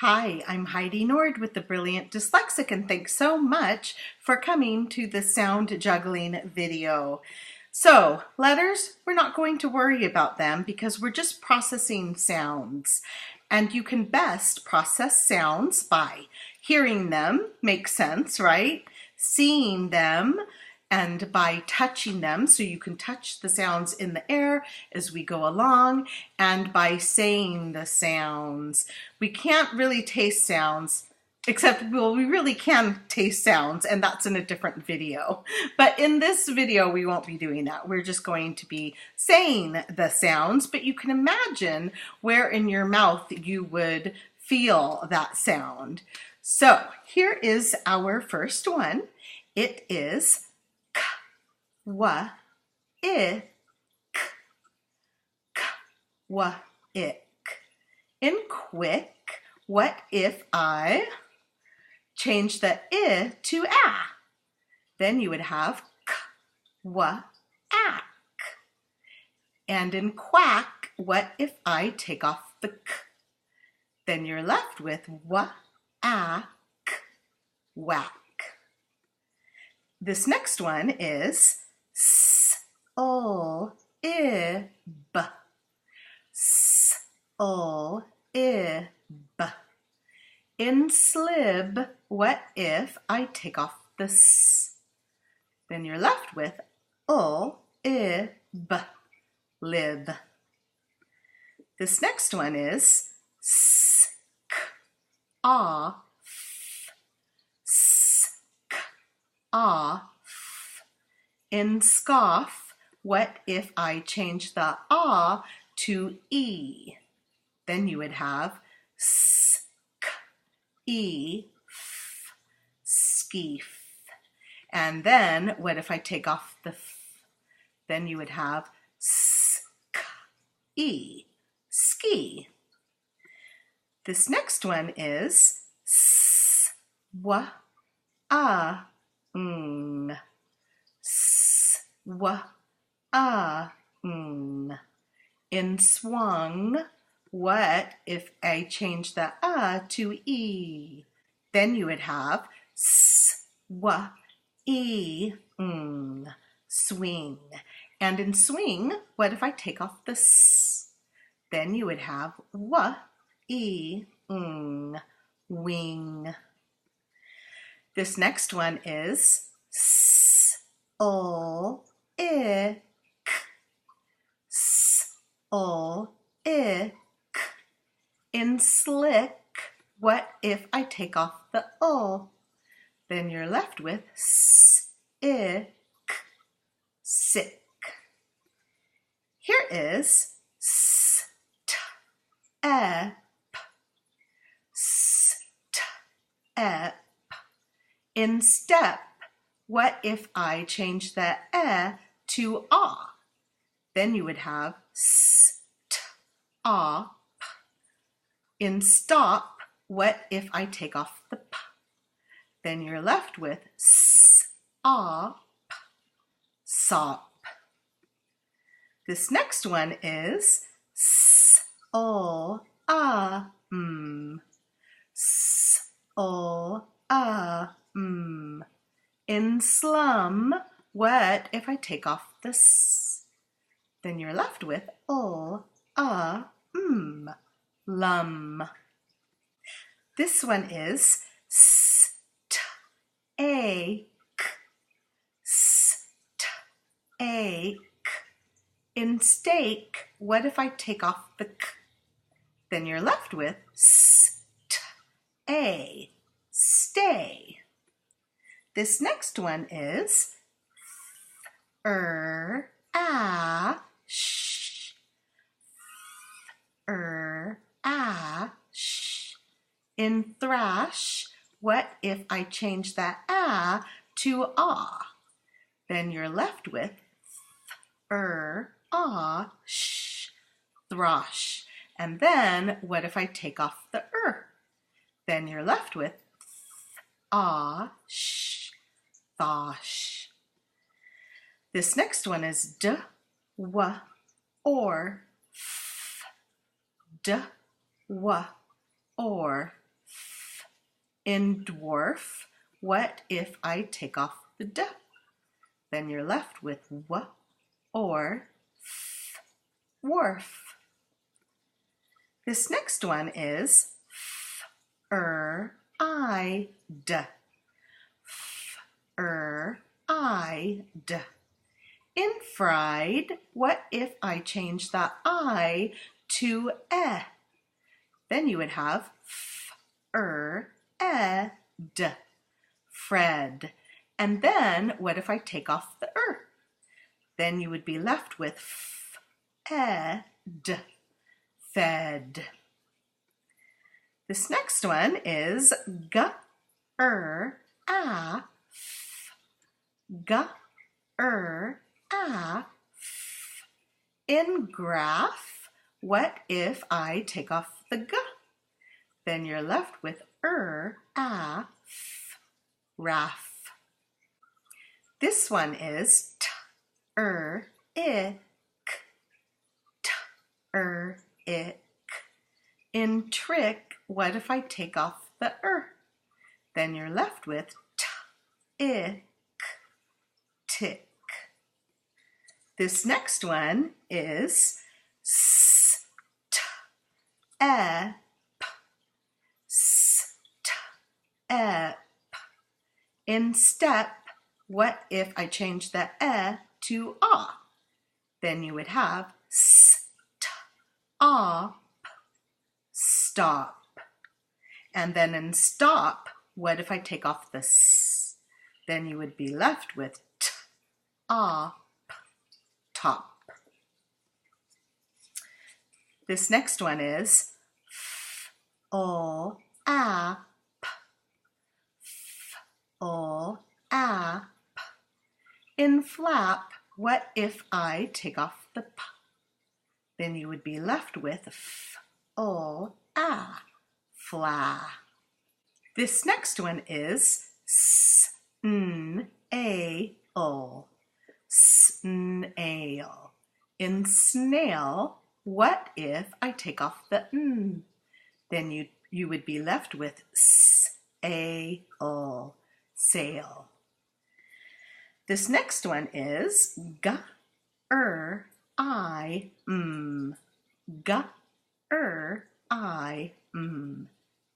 Hi, I'm Heidi Nord with the Brilliant Dyslexic, and thanks so much for coming to the sound juggling video. So, letters, we're not going to worry about them because we're just processing sounds. And you can best process sounds by hearing them, make sense, right? Seeing them, and by touching them, so you can touch the sounds in the air as we go along, and by saying the sounds. We can't really taste sounds, except, well, we really can taste sounds, and that's in a different video. But in this video, we won't be doing that. We're just going to be saying the sounds, but you can imagine where in your mouth you would feel that sound. So here is our first one. It is wa, I, k, wa, ick. In quick, what if I change the I to a? Then you would have k, wa, ack. And in quack, what if I take off the k? Then you're left with wa, a, k, whack. This next one is s, o, I, b. S, o, I, b. In slib, what if I take off the s? Then you're left with o, I, b, lib. This next one is s, k, a, f. S, k, a, f. In scoff, what if I change the a to e? Then you would have s, k, e, f, skeef. And then what if I take off the f? Then you would have s, k, e, ski. This next one is s, wa, a, ng. S, wa, a, ng. In swung, what if I change the a to e? Then you would have s, wa, e, ng, swing. And in swing, what if I take off the s? Then you would have wa, e, ng, wing. This next one is s, o, I, k. S, o, I, k. In slick, what if I take off the o? Then you're left with s, I, k, sick. Here is s, t, e, p. S, t, e, p. In step, what if I change the e to a? Then you would have s, t, a, p. In stop, what if I take off the p? Then you're left with s, a, p, sop. This next one is s, o, a, m. S, o, a, m. In slum, what if I take off the s? Then you're left with o, a, m, lum. This one is s, t, a, k. S, t, a, k. In steak, what if I take off the k? Then you're left with s, t, a, stay. This next one is a, sh. A, sh. In thrash, what if I change that a to a? Then you're left with a, sh, throsh. And then what if I take off the Then you're left with a, sh, thosh. This next one is d, w, or f. D, w, or In dwarf, what if I take off the d? Then you're left with w or f, wharf. This next one is f-er-I-d. F-er-I-d. In fried, what if I change that I to e? Then you would have f-er-ed, Fred. And then what if I take off the Then you would be left with f-ed, fed. This next one is g-er-a-f, g-er-a-f. In graph, what if I take off the g? Then you're left with a-f, raf. This one is t-er-ik, t-er-ik. In trick, what if I take off the Then you're left with t-ik, tick. This next one is s-t-ep, s-t-ep. In step, what if I change the e to a? Then you would have st-op, stop. And then in stop, what if I take off the s? Then you would be left with t-op, top. This next one is f-o-ap, f-o-ap. In flap, what if I take off the p? Then you would be left with f-o-a, fla. This next one is s-n-a-l, snail. In snail, what if I take off the n? Then you would be left with s-a-l, sail. This next one is g-er-I-m, g-er-I-m.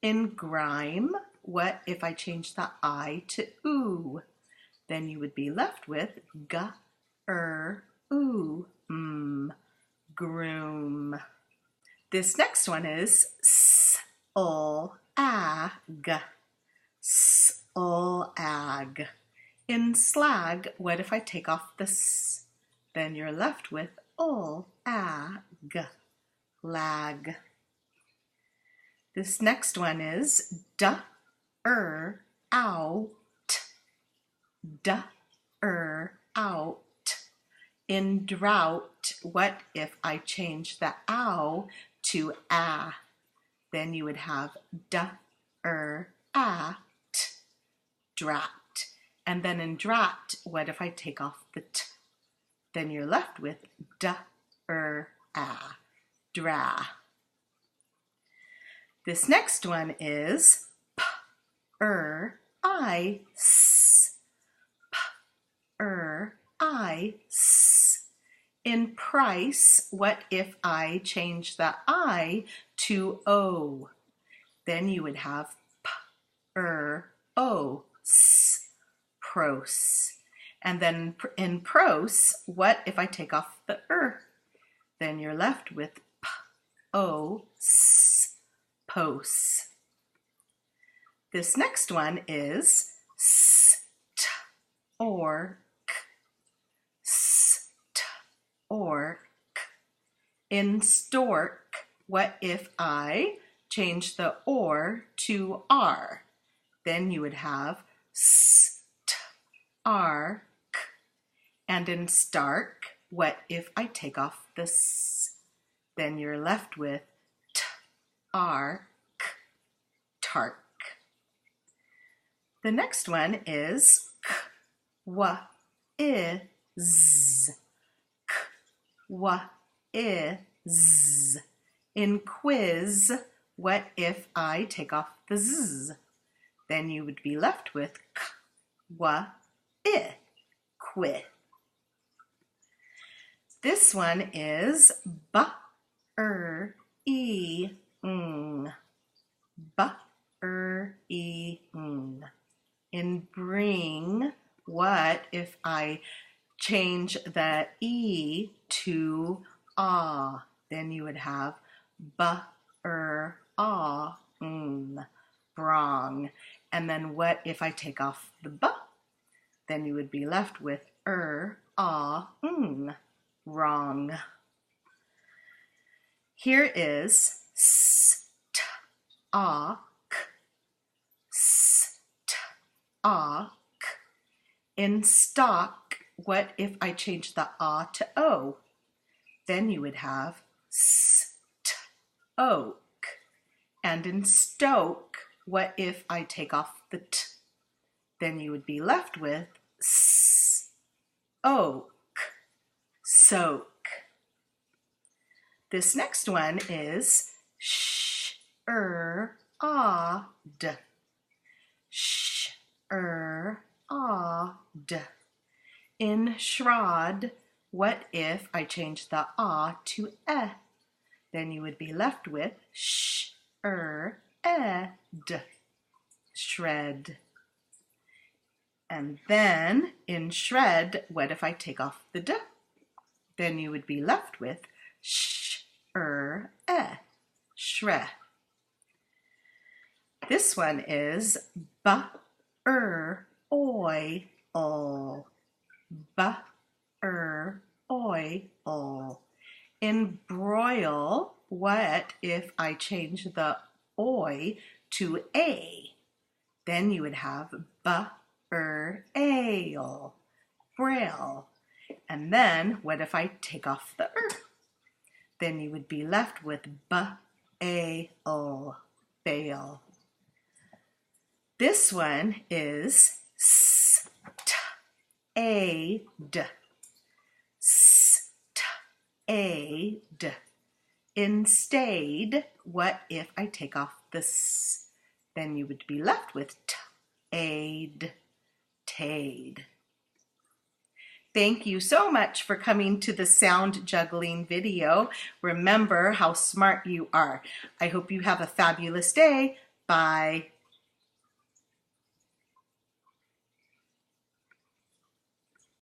In grime, what if I change the I to oo? Then you would be left with g-er-oo-m, groom. This next one is s-o-ag, s-o-ag. In slag, what if I take off the s? Then you're left with ol-ag, lag. This next one is d-er-out, d-er-out. In drought, what if I change the ow to a? Then you would have d-er-at, drat. And then in drat, what if I take off the t? Then you're left with d-er-a, dra. This next one is p-er-I-s, p-er-I-s. In price, what if I change the I to o? Then you would have p-er-o-s, pros. And then in pros, what if I take off the Then you're left with p-o-s, pos. This next one is st-or-k, st-or-k. In stork, what if I change the or to r? Then you would have st-ark. And in stark, what if I take off the s? Then you're left with t-ark, tark. The next one is k-wa-iz, k-wa-iz. In quiz, what if I take off the z? then you would be left with k, wa, I, quit. This one is ba, e, ng. Ba, e, ng. In bring, what if I change the e to ah? Then you would have ba, ah, ng. Brong. And then what if I take off the ba? Then you would be left with ah, ng. Wrong. Here is st, ah, k, st, ah, k. In stock, what if I change the ah to o? Then you would have st, oak. And in stoke, what if I take off the t? Then you would be left with s, oak, soak. This next one is odd. Odd. In shroud, what if I change the ah to eh? Then you would be left with ed, shred. And then in shred, what if I take off the d? Then you would be left with shre. This one is oi, ol. Oi, ol. In broil, what if I change the oi to a? Then you would have ale, braille. And then what if I take off the Then you would be left with bail, bail. This one is stayed, stayed. In stayed, what if I take off the s? Then you would be left with t'aid, tade. Thank you so much for coming to the sound juggling video. Remember how smart you are. I hope you have a fabulous day. Bye.